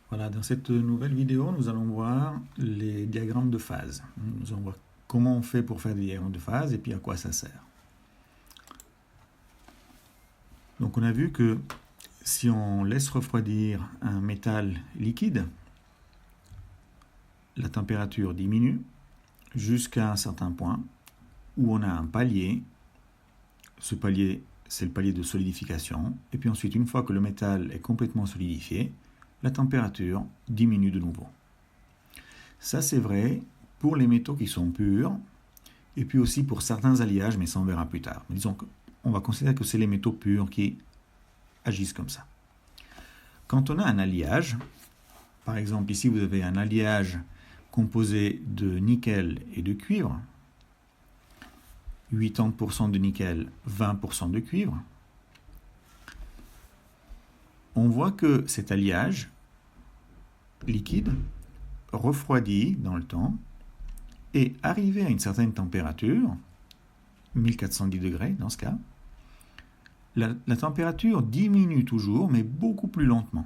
Voilà, dans cette nouvelle vidéo, nous allons voir les diagrammes de phase. Nous allons voir comment on fait pour faire des diagrammes de phase et puis à quoi ça sert. Donc on a vu que si on laisse refroidir un métal liquide, la température diminue jusqu'à un certain point où on a un palier. Ce palier, c'est le palier de solidification. Et puis ensuite, une fois que le métal est complètement solidifié, la température diminue de nouveau. Ça, c'est vrai pour les métaux qui sont purs, et puis aussi pour certains alliages, mais ça on verra plus tard. Mais disons qu'on va considérer que c'est les métaux purs qui agissent comme ça. Quand on a un alliage, par exemple ici vous avez un alliage composé de nickel et de cuivre, 80% de nickel, 20% de cuivre, on voit que cet alliage liquide refroidit dans le temps et arrivé à une certaine température, 1410 degrés dans ce cas, la température diminue toujours, mais beaucoup plus lentement.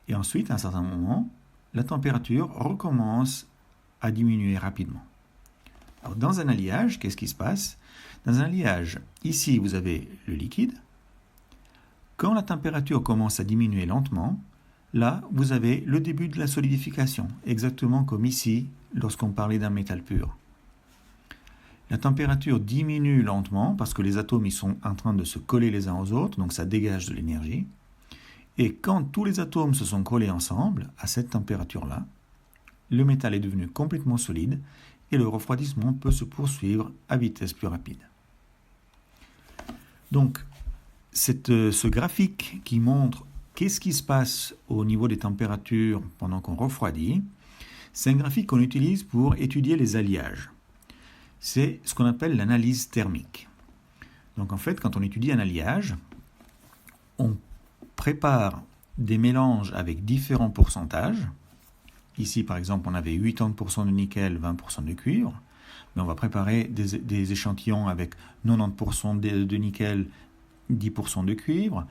Et ensuite, à un certain moment, la température recommence à diminuer rapidement. Alors, dans un alliage, qu'est-ce qui se passe? Dans un alliage, ici, vous avez le liquide. Quand la température commence à diminuer lentement, là, vous avez le début de la solidification, exactement comme ici, lorsqu'on parlait d'un métal pur. La température diminue lentement parce que les atomes ils sont en train de se coller les uns aux autres, donc ça dégage de l'énergie. Et quand tous les atomes se sont collés ensemble, à cette température-là, le métal est devenu complètement solide et le refroidissement peut se poursuivre à vitesse plus rapide. Donc, ce graphique qui montre qu'est-ce qui se passe au niveau des températures pendant qu'on refroidit, c'est un graphique qu'on utilise pour étudier les alliages. C'est ce qu'on appelle l'analyse thermique. Donc en fait, quand on étudie un alliage, on prépare des mélanges avec différents pourcentages. Ici, par exemple, on avait 80% de nickel, 20% de cuivre. Mais on va préparer des échantillons avec 90% de nickel, 10% de cuivre,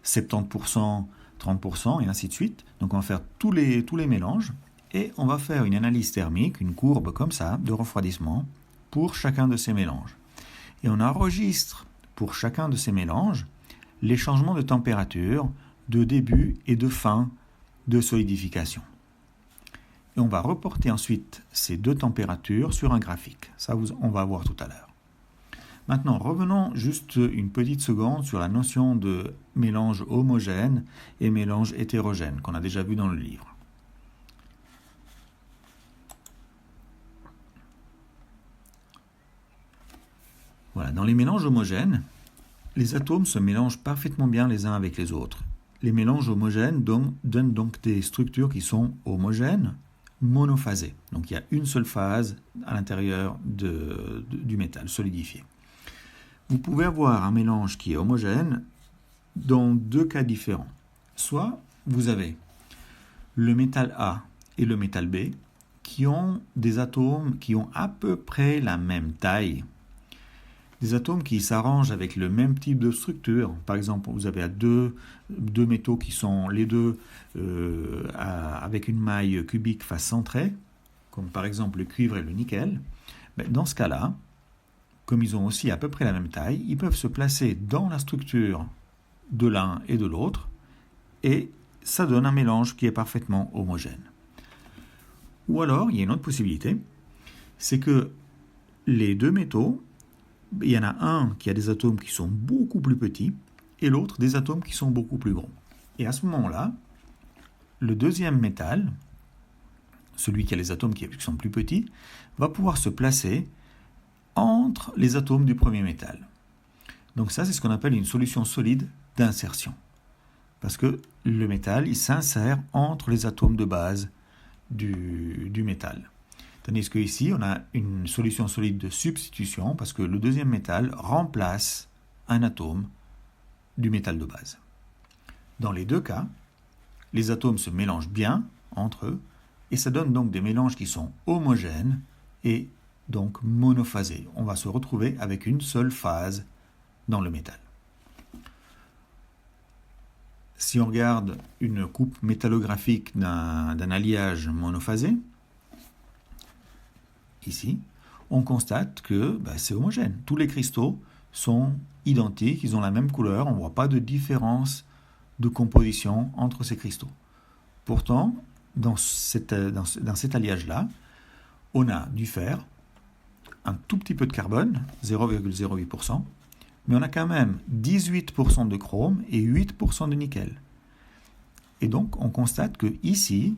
70%, 30%, et ainsi de suite. Donc on va faire tous les mélanges et on va faire une analyse thermique, une courbe comme ça, de refroidissement pour chacun de ces mélanges. Et on enregistre pour chacun de ces mélanges les changements de température, de début et de fin de solidification. Et on va reporter ensuite ces deux températures sur un graphique. Ça, on va voir tout à l'heure. Maintenant, revenons juste une petite seconde sur la notion de mélange homogène et mélange hétérogène qu'on a déjà vu dans le livre. Voilà, dans les mélanges homogènes, les atomes se mélangent parfaitement bien les uns avec les autres. Les mélanges homogènes donnent donc des structures qui sont homogènes, monophasées. Donc il y a une seule phase à l'intérieur du métal solidifié. Vous pouvez avoir un mélange qui est homogène dans deux cas différents. Soit vous avez le métal A et le métal B qui ont des atomes qui ont à peu près la même taille. Des atomes qui s'arrangent avec le même type de structure. Par exemple, vous avez deux métaux qui sont les deux avec une maille cubique face centrée, comme par exemple le cuivre et le nickel. Dans ce cas-là, comme ils ont aussi à peu près la même taille, ils peuvent se placer dans la structure de l'un et de l'autre, et ça donne un mélange qui est parfaitement homogène. Ou alors, il y a une autre possibilité, c'est que les deux métaux, il y en a un qui a des atomes qui sont beaucoup plus petits et l'autre des atomes qui sont beaucoup plus gros. Et à ce moment-là, le deuxième métal, celui qui a les atomes qui sont plus petits, va pouvoir se placer entre les atomes du premier métal. Donc ça, c'est ce qu'on appelle une solution solide d'insertion. Parce que le métal, il s'insère entre les atomes de base du métal. Tandis qu'ici, on a une solution solide de substitution parce que le deuxième métal remplace un atome du métal de base. Dans les deux cas, les atomes se mélangent bien entre eux et ça donne donc des mélanges qui sont homogènes et donc monophasés. On va se retrouver avec une seule phase dans le métal. Si on regarde une coupe métallographique d'un alliage monophasé, ici, on constate que c'est homogène. Tous les cristaux sont identiques, ils ont la même couleur, on ne voit pas de différence de composition entre ces cristaux. Pourtant, dans cet alliage-là, on a du fer, un tout petit peu de carbone, 0,08%, mais on a quand même 18% de chrome et 8% de nickel. Et donc, on constate que ici,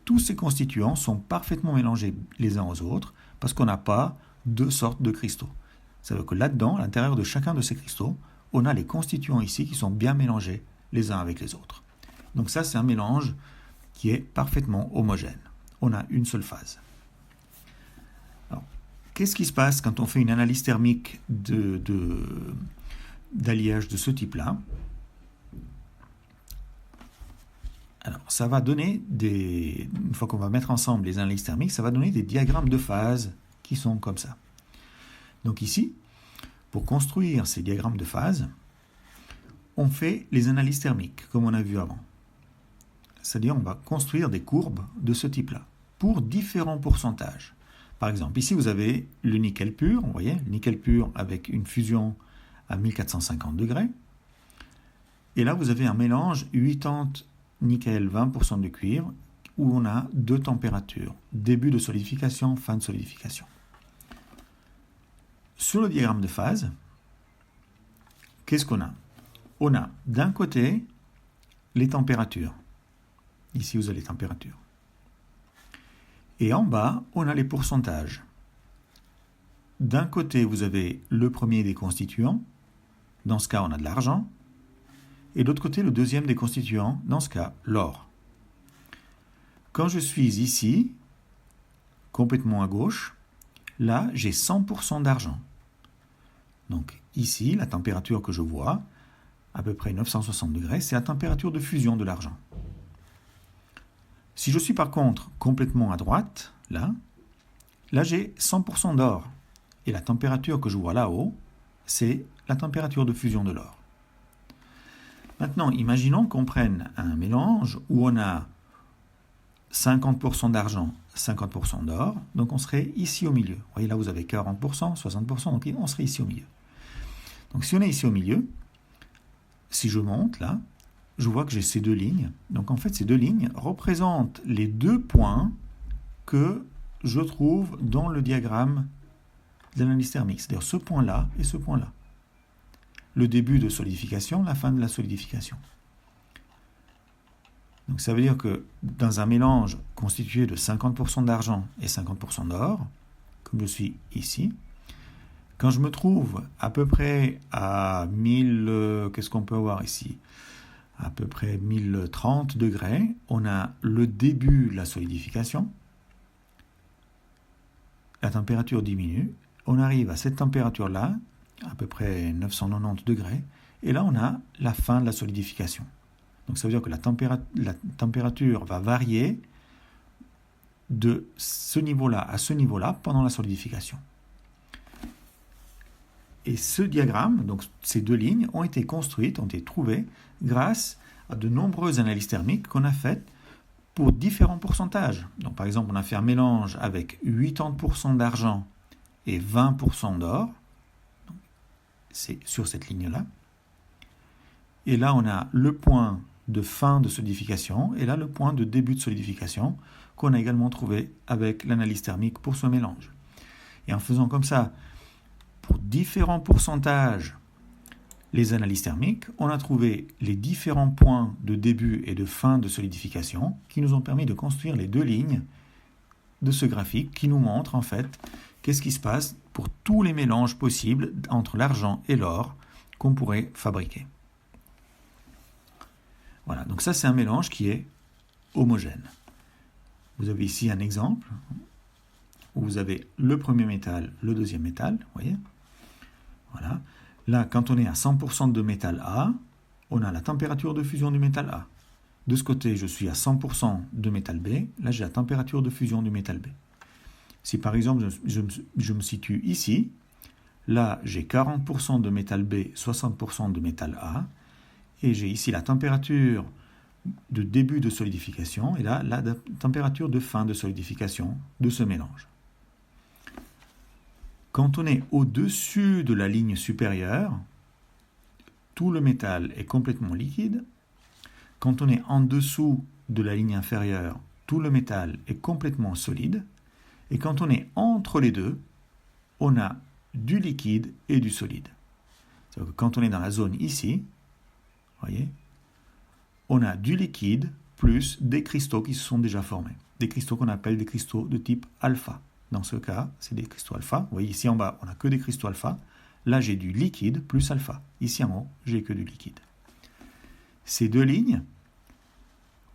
tous ces constituants sont parfaitement mélangés les uns aux autres parce qu'on n'a pas deux sortes de cristaux. Ça veut dire que là-dedans, à l'intérieur de chacun de ces cristaux, on a les constituants ici qui sont bien mélangés les uns avec les autres. Donc ça, c'est un mélange qui est parfaitement homogène. On a une seule phase. Qu'est-ce qui se passe quand on fait une analyse thermique d'alliage de ce type-là? Alors, ça va donner une fois qu'on va mettre ensemble les analyses thermiques, ça va donner des diagrammes de phase qui sont comme ça. Donc ici, pour construire ces diagrammes de phase, on fait les analyses thermiques, comme on a vu avant. C'est-à-dire, on va construire des courbes de ce type-là, pour différents pourcentages. Par exemple, ici, vous avez le nickel pur, vous voyez, le nickel pur avec une fusion à 1450 degrés. Et là, vous avez un mélange 80 nickel, 20% de cuivre, où on a deux températures, début de solidification, fin de solidification. Sur le diagramme de phase, qu'est-ce qu'on a? On a d'un côté les températures. Ici, vous avez les températures. Et en bas, on a les pourcentages. D'un côté, vous avez le premier des constituants. Dans ce cas, on a de l'argent. Et de l'autre côté, le deuxième des constituants. Dans ce cas, l'or. Quand je suis ici, complètement à gauche, là, j'ai 100% d'argent. Donc ici, la température que je vois, à peu près 960 degrés, c'est la température de fusion de l'argent. Si je suis par contre complètement à droite, là j'ai 100% d'or. Et la température que je vois là-haut, c'est la température de fusion de l'or. Maintenant, imaginons qu'on prenne un mélange où on a 50% d'argent, 50% d'or, donc on serait ici au milieu. Vous voyez, là vous avez 40%, 60%, donc on serait ici au milieu. Donc si on est ici au milieu, si je monte là, je vois que j'ai ces deux lignes. Donc en fait, ces deux lignes représentent les deux points que je trouve dans le diagramme de l'analyse thermique. C'est-à-dire ce point-là et ce point-là. Le début de solidification, la fin de la solidification. Donc ça veut dire que dans un mélange constitué de 50% d'argent et 50% d'or, comme je suis ici, quand je me trouve à peu près à 1000, qu'est-ce qu'on peut avoir ici? À peu près 1030 degrés, on a le début de la solidification. La température diminue. On arrive à cette température-là, à peu près 990 degrés, et là on a la fin de la solidification. Donc ça veut dire que la température va varier de ce niveau-là à ce niveau-là pendant la solidification. Et ce diagramme, donc ces deux lignes, ont été construites, ont été trouvées grâce à de nombreuses analyses thermiques qu'on a faites pour différents pourcentages. Donc par exemple, on a fait un mélange avec 80% d'argent et 20% d'or. C'est sur cette ligne-là. Et là, on a le point de fin de solidification et là, le point de début de solidification qu'on a également trouvé avec l'analyse thermique pour ce mélange. Et en faisant comme ça, pour différents pourcentages, les analyses thermiques, on a trouvé les différents points de début et de fin de solidification qui nous ont permis de construire les deux lignes de ce graphique qui nous montre en fait qu'est-ce qui se passe pour tous les mélanges possibles entre l'argent et l'or qu'on pourrait fabriquer. Voilà, donc ça c'est un mélange qui est homogène. Vous avez ici un exemple où vous avez le premier métal, le deuxième métal, vous voyez. Voilà. Là, quand on est à 100% de métal A, on a la température de fusion du métal A. De ce côté, je suis à 100% de métal B. Là, j'ai la température de fusion du métal B. Si par exemple, je me situe ici, là, j'ai 40% de métal B, 60% de métal A. et j'ai ici la température de début de solidification et là la température de fin de solidification de ce mélange. Quand on est au-dessus de la ligne supérieure, tout le métal est complètement liquide. Quand on est en dessous de la ligne inférieure, tout le métal est complètement solide. Et quand on est entre les deux, on a du liquide et du solide. C'est-à-dire que quand on est dans la zone ici, voyez, on a du liquide plus des cristaux qui se sont déjà formés. Des cristaux qu'on appelle des cristaux de type alpha. Dans ce cas, c'est des cristaux alpha. Vous voyez, ici en bas, on n'a que des cristaux alpha. Là, j'ai du liquide plus alpha. Ici en haut, j'ai que du liquide. Ces deux lignes,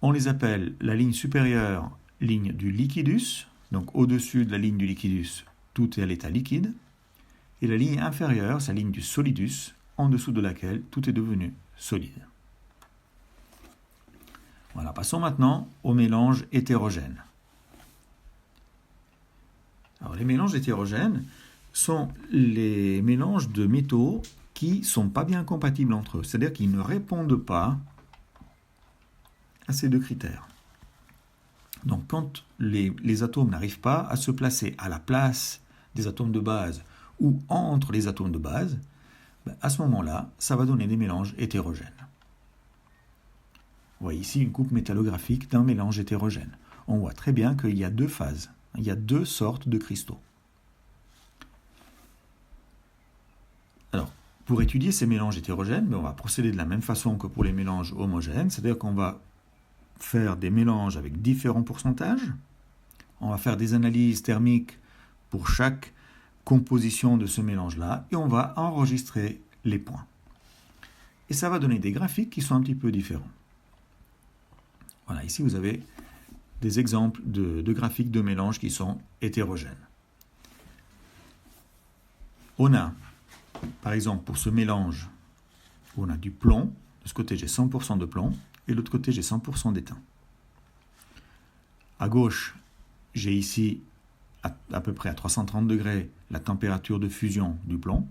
on les appelle la ligne supérieure, ligne du liquidus. Donc au-dessus de la ligne du liquidus, tout est à l'état liquide. Et la ligne inférieure, c'est la ligne du solidus, en dessous de laquelle tout est devenu solide. Voilà, passons maintenant aux mélanges hétérogènes. Alors, les mélanges hétérogènes sont les mélanges de métaux qui ne sont pas bien compatibles entre eux, c'est-à-dire qu'ils ne répondent pas à ces deux critères. Donc, quand les atomes n'arrivent pas à se placer à la place des atomes de base ou entre les atomes de base, à ce moment-là, ça va donner des mélanges hétérogènes. Vous voyez ici une coupe métallographique d'un mélange hétérogène. On voit très bien qu'il y a deux phases. Il y a deux sortes de cristaux. Alors, pour étudier ces mélanges hétérogènes, on va procéder de la même façon que pour les mélanges homogènes, c'est-à-dire qu'on va faire des mélanges avec différents pourcentages. On va faire des analyses thermiques pour chaque composition de ce mélange-là et on va enregistrer les points. Et ça va donner des graphiques qui sont un petit peu différents. Voilà, ici vous avez des exemples de graphiques de mélange qui sont hétérogènes. On a, par exemple, pour ce mélange, on a du plomb. De ce côté, j'ai 100% de plomb et de l'autre côté, j'ai 100% d'étain. À gauche, j'ai ici, à peu près à 330 degrés, la température de fusion du plomb.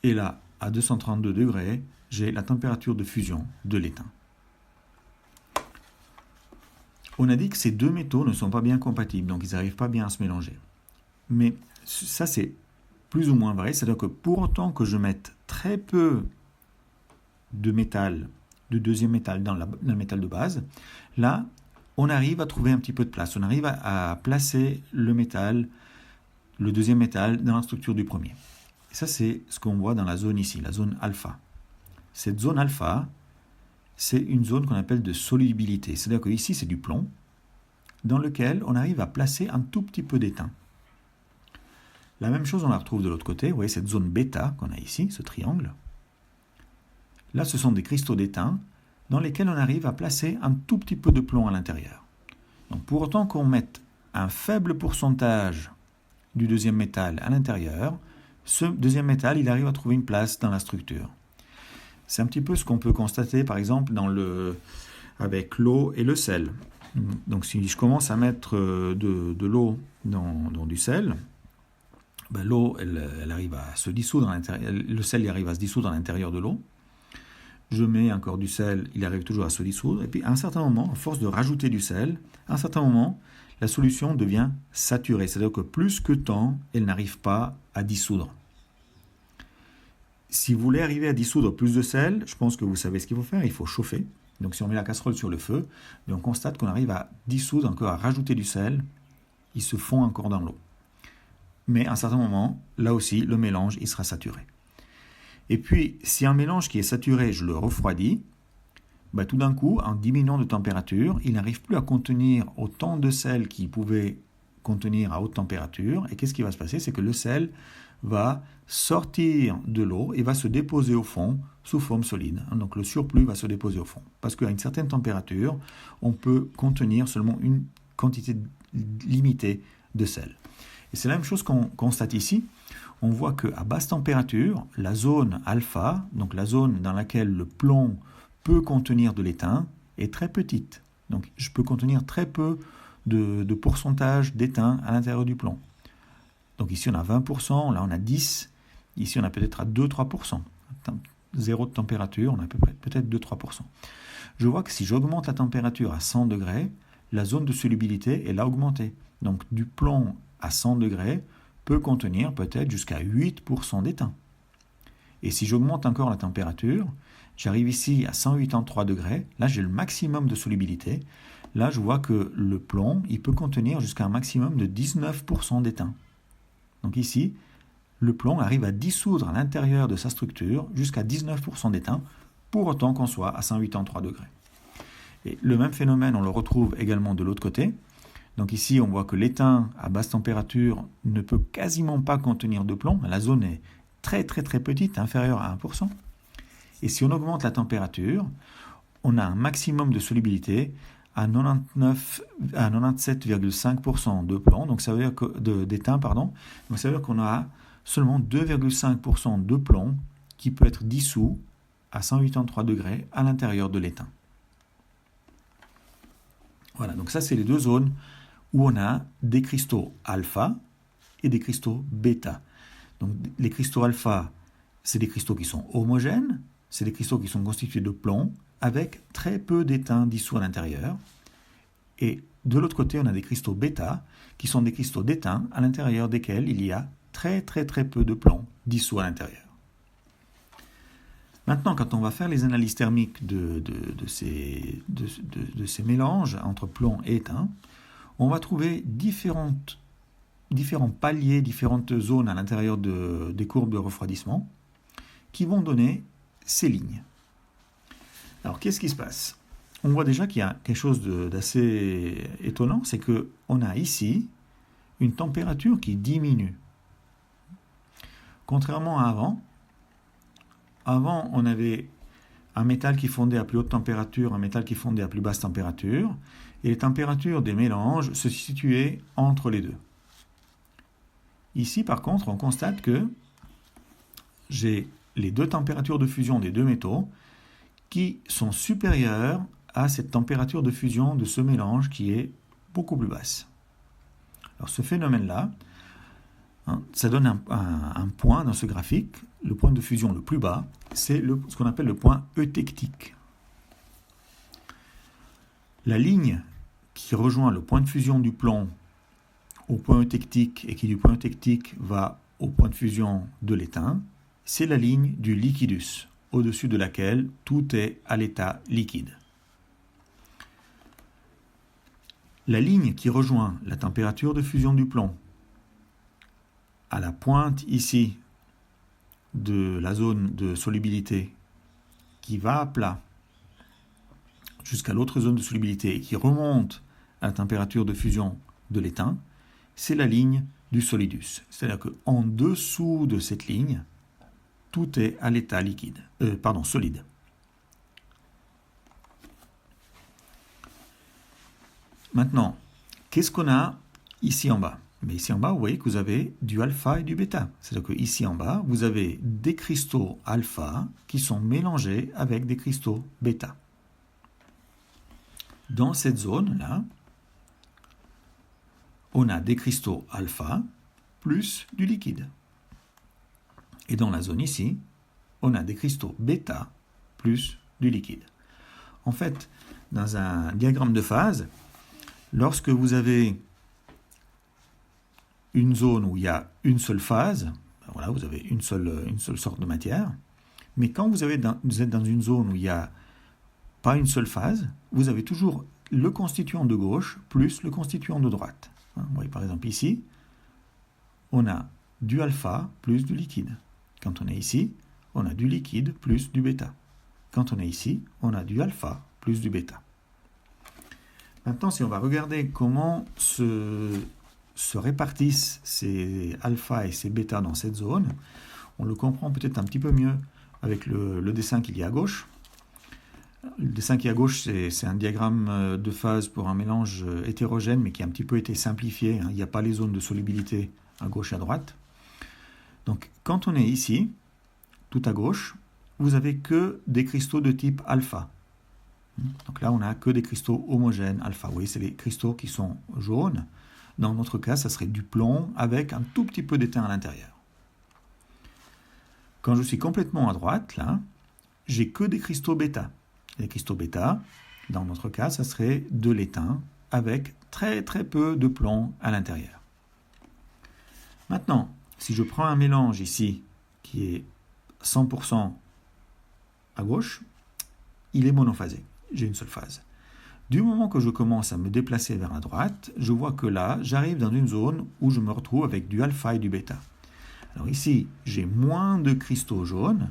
Et là, à 232 degrés, j'ai la température de fusion de l'étain. On a dit que ces deux métaux ne sont pas bien compatibles, donc ils n'arrivent pas bien à se mélanger. Mais ça, c'est plus ou moins vrai, c'est-à-dire que pour autant que je mette très peu de métal, de deuxième métal dans le métal de base, là, on arrive à trouver un petit peu de place. On arrive à placer le métal, le deuxième métal, dans la structure du premier. Et ça, c'est ce qu'on voit dans la zone ici, la zone alpha. Cette zone alpha, c'est une zone qu'on appelle de solubilité. C'est-à-dire qu'ici, c'est du plomb, dans lequel on arrive à placer un tout petit peu d'étain. La même chose, on la retrouve de l'autre côté. Vous voyez cette zone bêta qu'on a ici, ce triangle. Là, ce sont des cristaux d'étain dans lesquels on arrive à placer un tout petit peu de plomb à l'intérieur. Donc, pour autant qu'on mette un faible pourcentage du deuxième métal à l'intérieur, ce deuxième métal, il arrive à trouver une place dans la structure. C'est un petit peu ce qu'on peut constater, par exemple, avec l'eau et le sel. Donc, si je commence à mettre de l'eau dans du sel, l'eau, elle arrive à se dissoudre à l'intérieur. Le sel, il arrive à se dissoudre à l'intérieur de l'eau. Je mets encore du sel, il arrive toujours à se dissoudre. Et puis, à un certain moment, à force de rajouter du sel, à un certain moment, la solution devient saturée. C'est-à-dire que plus que temps, elle n'arrive pas à dissoudre. Si vous voulez arriver à dissoudre plus de sel, je pense que vous savez ce qu'il faut faire. Il faut chauffer. Donc, si on met la casserole sur le feu, on constate qu'on arrive à dissoudre, encore à rajouter du sel. Il se fond encore dans l'eau. Mais à un certain moment, là aussi, le mélange, il sera saturé. Et puis, si un mélange qui est saturé, je le refroidis, tout d'un coup, en diminuant de température, il n'arrive plus à contenir autant de sel qu'il pouvait contenir à haute température. Et qu'est-ce qui va se passer? C'est que le sel va sortir de l'eau et va se déposer au fond sous forme solide. Donc le surplus va se déposer au fond. Parce qu'à une certaine température, on peut contenir seulement une quantité limitée de sel. Et c'est la même chose qu'on constate ici. On voit qu'à basse température, la zone alpha, donc la zone dans laquelle le plomb peut contenir de l'étain, est très petite. Donc je peux contenir très peu de pourcentage d'étain à l'intérieur du plomb. Donc ici on a 20%, là on a 10%, ici on a peut-être à 2-3%. zéro de température, on a à peu près peut-être 2-3%. Je vois que si j'augmente la température à 100 degrés, la zone de solubilité, elle a augmenté. Donc du plomb à 100 degrés peut contenir peut-être jusqu'à 8% d'étain. Et si j'augmente encore la température, j'arrive ici à 183 degrés, là j'ai le maximum de solubilité. Là je vois que le plomb, il peut contenir jusqu'à un maximum de 19% d'étain. Donc ici, le plomb arrive à dissoudre à l'intérieur de sa structure jusqu'à 19% d'étain, pour autant qu'on soit à 183 degrés. Et le même phénomène, on le retrouve également de l'autre côté. Donc ici, on voit que l'étain à basse température ne peut quasiment pas contenir de plomb. La zone est très très très petite, inférieure à 1%. Et si on augmente la température, on a un maximum de solubilité à 97,5% de plomb, donc ça veut dire que d'étain, pardon. Donc ça veut dire qu'on a seulement 2,5% de plomb qui peut être dissous à 183 degrés à l'intérieur de l'étain. Voilà, donc ça c'est les deux zones où on a des cristaux alpha et des cristaux bêta. Donc les cristaux alpha, c'est des cristaux qui sont homogènes, c'est des cristaux qui sont constitués de plomb avec très peu d'étain dissous à l'intérieur. Et de l'autre côté, on a des cristaux bêta qui sont des cristaux d'étain à l'intérieur desquels il y a très très très peu de plomb dissous à l'intérieur. Maintenant, quand on va faire les analyses thermiques de ces mélanges entre plomb et étain, on va trouver différents paliers, différentes zones à l'intérieur des courbes de refroidissement qui vont donner ces lignes. Alors, qu'est-ce qui se passe ? On voit déjà qu'il y a quelque chose d'assez étonnant, c'est qu'on a ici une température qui diminue. Contrairement à avant, on avait un métal qui fondait à plus haute température, un métal qui fondait à plus basse température, et les températures des mélanges se situaient entre les deux. Ici, par contre, on constate que j'ai les deux températures de fusion des deux métaux qui sont supérieures à cette température de fusion de ce mélange qui est beaucoup plus basse. Alors ce phénomène-là, ça donne un point dans ce graphique. Le point de fusion le plus bas, c'est ce qu'on appelle le point eutectique. La ligne qui rejoint le point de fusion du plomb au point eutectique et qui du point eutectique va au point de fusion de l'étain, c'est la ligne du liquidus, au-dessus de laquelle tout est à l'état liquide. La ligne qui rejoint la température de fusion du plomb à la pointe ici de la zone de solubilité qui va à plat jusqu'à l'autre zone de solubilité et qui remonte à la température de fusion de l'étain, c'est la ligne du solidus. C'est-à-dire qu'en dessous de cette ligne, tout est à l'état solide. Maintenant, qu'est-ce qu'on a ici en bas ? Mais ici en bas, vous voyez que vous avez du alpha et du bêta. C'est-à-dire qu'ici en bas, vous avez des cristaux alpha qui sont mélangés avec des cristaux bêta. Dans cette zone-là, on a des cristaux alpha plus du liquide. Et dans la zone ici, on a des cristaux bêta plus du liquide. En fait, dans un diagramme de phase, lorsque vous avez une zone où il y a une seule phase, voilà, vous avez une seule sorte de matière, mais quand vous êtes dans une zone où il n'y a pas une seule phase, vous avez toujours le constituant de gauche plus le constituant de droite. Vous voyez par exemple ici, on a du alpha plus du liquide. Quand on est ici, on a du liquide plus du bêta. Quand on est ici, on a du alpha plus du bêta. Maintenant, si on va regarder comment se répartissent ces alpha et ces bêta dans cette zone, on le comprend peut-être un petit peu mieux avec le dessin qu'il y a à gauche. Le dessin qui est à gauche, c'est un diagramme de phase pour un mélange hétérogène, mais qui a un petit peu été simplifié. Il n'y a pas les zones de solubilité à gauche et à droite. Donc, quand on est ici, tout à gauche, vous n'avez que des cristaux de type alpha. Donc là, on n'a que des cristaux homogènes alpha. Vous voyez, c'est les cristaux qui sont jaunes. Dans notre cas, ça serait du plomb avec un tout petit peu d'étain à l'intérieur. Quand je suis complètement à droite, là, j'ai que des cristaux bêta. Les cristaux bêta, dans notre cas, ça serait de l'étain avec très très peu de plomb à l'intérieur. Maintenant, si je prends un mélange ici qui est 100% à gauche, il est monophasé. J'ai une seule phase. Du moment que je commence à me déplacer vers la droite, je vois que là, j'arrive dans une zone où je me retrouve avec du alpha et du bêta. Alors ici, j'ai moins de cristaux jaunes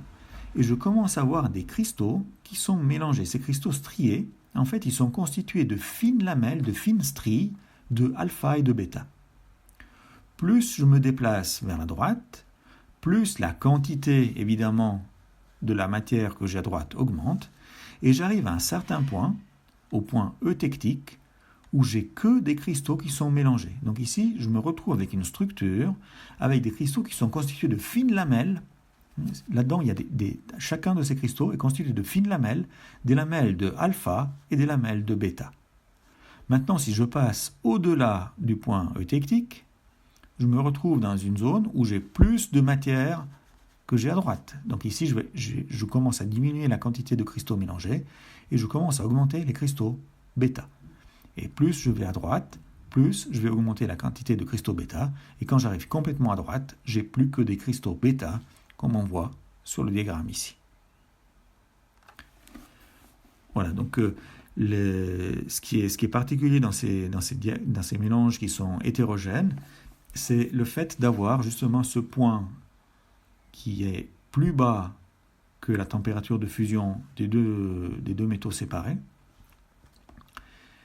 et je commence à voir des cristaux qui sont mélangés. Ces cristaux striés, en fait, ils sont constitués de fines lamelles, de fines stries de alpha et de bêta. Plus je me déplace vers la droite, plus la quantité, évidemment, de la matière que j'ai à droite augmente, et j'arrive à un certain point, au point eutectique, où j'ai que des cristaux qui sont mélangés. Donc ici, je me retrouve avec une structure, avec des cristaux qui sont constitués de fines lamelles. Là-dedans, il y a chacun de ces cristaux est constitué de fines lamelles, des lamelles de alpha et des lamelles de bêta. Maintenant, si je passe au-delà du point eutectique, je me retrouve dans une zone où j'ai plus de matière que j'ai à droite. Donc ici, je commence à diminuer la quantité de cristaux mélangés et je commence à augmenter les cristaux bêta. Et plus je vais à droite, plus je vais augmenter la quantité de cristaux bêta. Et quand j'arrive complètement à droite, j'ai plus que des cristaux bêta, comme on voit sur le diagramme ici. Voilà, donc ce qui est particulier dans ces mélanges qui sont hétérogènes, c'est le fait d'avoir justement ce point qui est plus bas que la température de fusion des deux métaux séparés.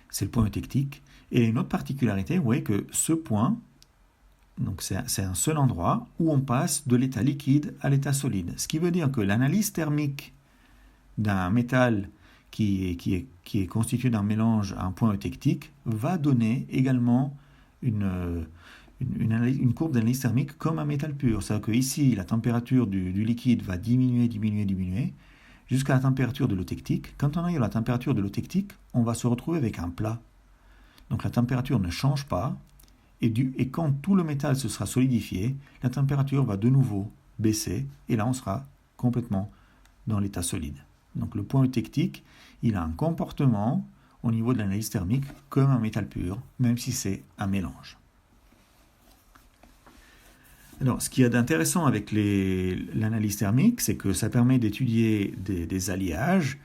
C'est le point eutectique. Et une autre particularité, vous voyez que ce point, donc c'est un seul endroit où on passe de l'état liquide à l'état solide. Ce qui veut dire que l'analyse thermique d'un métal qui est constitué d'un mélange à un point eutectique va donner également une courbe d'analyse thermique comme un métal pur. C'est-à-dire que ici, la température du liquide va diminuer, jusqu'à la température de l'eutectique. Quand on arrive à la température de l'eutectique, on va se retrouver avec un plat. Donc la température ne change pas, et quand tout le métal se sera solidifié, la température va de nouveau baisser, et là on sera complètement dans l'état solide. Donc le point eutectique, il a un comportement au niveau de l'analyse thermique comme un métal pur, même si c'est un mélange. Alors, ce qu'il y a d'intéressant avec l'analyse thermique, c'est que ça permet d'étudier des alliages.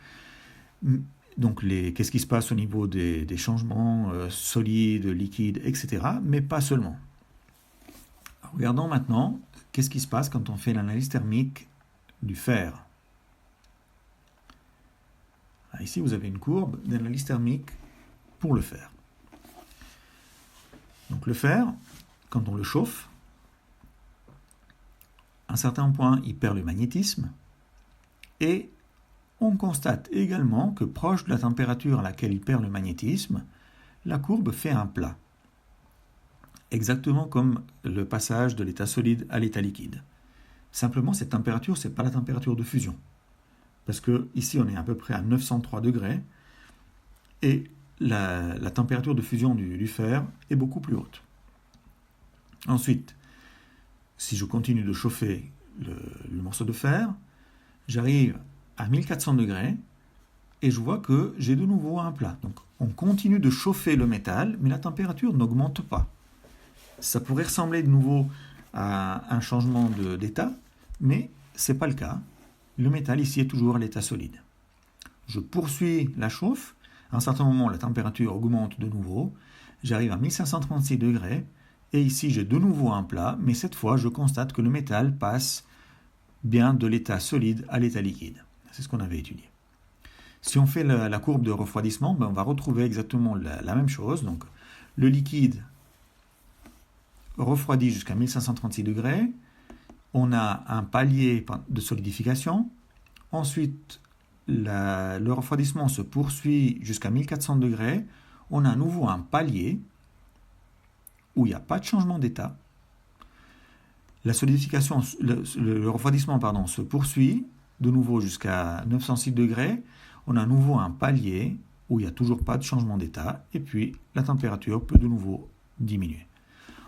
Donc, qu'est-ce qui se passe au niveau des changements solides, liquides, etc. Mais pas seulement. Alors, regardons maintenant qu'est-ce qui se passe quand on fait l'analyse thermique du fer. Alors, ici, vous avez une courbe d'analyse thermique pour le fer. Donc, le fer, quand on le chauffe, à un certain point, il perd le magnétisme et on constate également que proche de la température à laquelle il perd le magnétisme, la courbe fait un plat. Exactement comme le passage de l'état solide à l'état liquide. Simplement, cette température, ce n'est pas la température de fusion. Parce que ici, on est à peu près à 903 degrés et la température de fusion du fer est beaucoup plus haute. Ensuite, si je continue de chauffer le morceau de fer, j'arrive à 1400 degrés et je vois que j'ai de nouveau un plat. Donc on continue de chauffer le métal, mais la température n'augmente pas. Ça pourrait ressembler de nouveau à un changement d'état, mais ce n'est pas le cas. Le métal ici est toujours à l'état solide. Je poursuis la chauffe. À un certain moment, la température augmente de nouveau. J'arrive à 1536 degrés. Et ici, j'ai de nouveau un plat, mais cette fois, je constate que le métal passe bien de l'état solide à l'état liquide. C'est ce qu'on avait étudié. Si on fait la courbe de refroidissement, on va retrouver exactement la même chose. Donc, le liquide refroidit jusqu'à 1536 degrés. On a un palier de solidification. Ensuite, le refroidissement se poursuit jusqu'à 1400 degrés. On a à nouveau un palier où il n'y a pas de changement d'état. La solidification, le refroidissement se poursuit de nouveau jusqu'à 906 degrés. On a à nouveau un palier où il n'y a toujours pas de changement d'état. Et puis, la température peut de nouveau diminuer.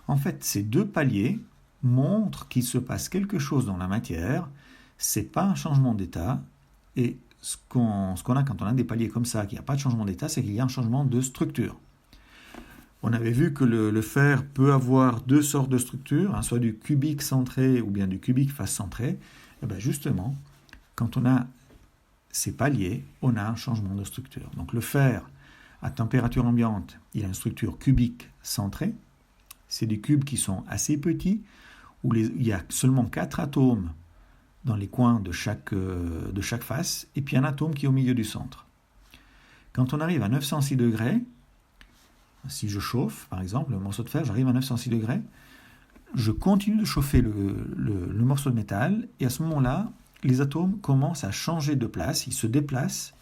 En fait, ces deux paliers montrent qu'il se passe quelque chose dans la matière. Ce n'est pas un changement d'état, Et ce qu'on a quand on a des paliers comme ça, qu'il n'y a pas de changement d'état, c'est qu'il y a un changement de structure. On avait vu que le fer peut avoir deux sortes de structures, soit du cubique centré ou bien du cubique face centré. Et bien justement, quand on a ces paliers, on a un changement de structure. Donc le fer, à température ambiante, il a une structure cubique centrée. C'est des cubes qui sont assez petits, où il y a seulement 4 atomes dans les coins de chaque face, et puis un atome qui est au milieu du centre. Quand on arrive à 906 degrés, si je chauffe, par exemple, le morceau de fer, j'arrive à 906 degrés, je continue de chauffer le morceau de métal, et à ce moment-là, les atomes commencent à changer de place, ils se déplacent,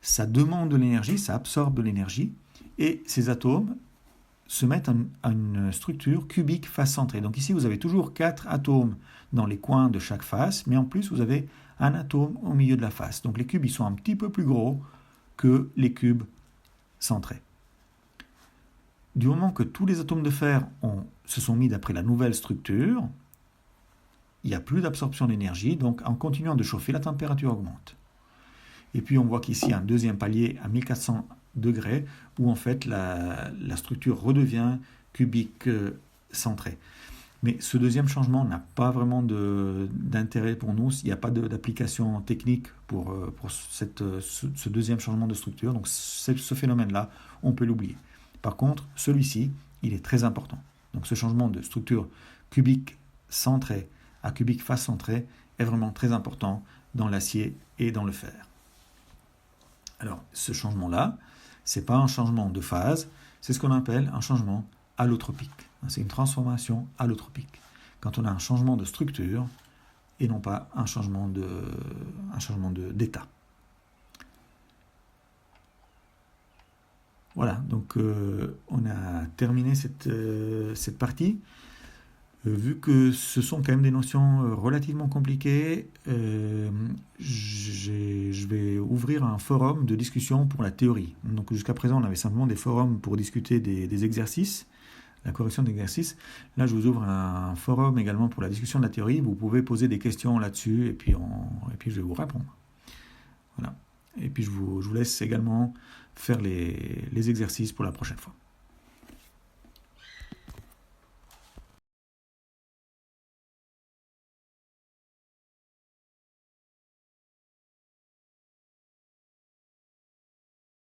ça demande de l'énergie, ça absorbe de l'énergie, et ces atomes se mettent à une structure cubique face centrée. Donc ici, vous avez toujours 4 atomes dans les coins de chaque face, mais en plus, vous avez un atome au milieu de la face. Donc les cubes, ils sont un petit peu plus gros que les cubes centrés. Du moment que tous les atomes de fer se sont mis d'après la nouvelle structure, il n'y a plus d'absorption d'énergie, donc en continuant de chauffer, la température augmente. Et puis on voit qu'ici, il y a un deuxième palier à 1400 degrés, où en fait la structure redevient cubique centrée. Mais ce deuxième changement n'a pas vraiment d'intérêt pour nous, il n'y a pas d'application technique pour ce deuxième changement de structure, donc ce phénomène-là, on peut l'oublier. Par contre, celui-ci, il est très important. Donc ce changement de structure cubique centrée à cubique face centrée est vraiment très important dans l'acier et dans le fer. Alors, ce changement-là, ce n'est pas un changement de phase, c'est ce qu'on appelle un changement allotropique. C'est une transformation allotropique. Quand on a un changement de structure et non pas un changement d'état. Voilà, donc on a terminé cette partie. Vu que ce sont quand même des notions relativement compliquées, je vais ouvrir un forum de discussion pour la théorie. Donc jusqu'à présent, on avait simplement des forums pour discuter des exercices, la correction d'exercices. Là, je vous ouvre un forum également pour la discussion de la théorie. Vous pouvez poser des questions là-dessus et puis je vais vous répondre. Voilà. Et puis je vous laisse également faire les exercices pour la prochaine fois.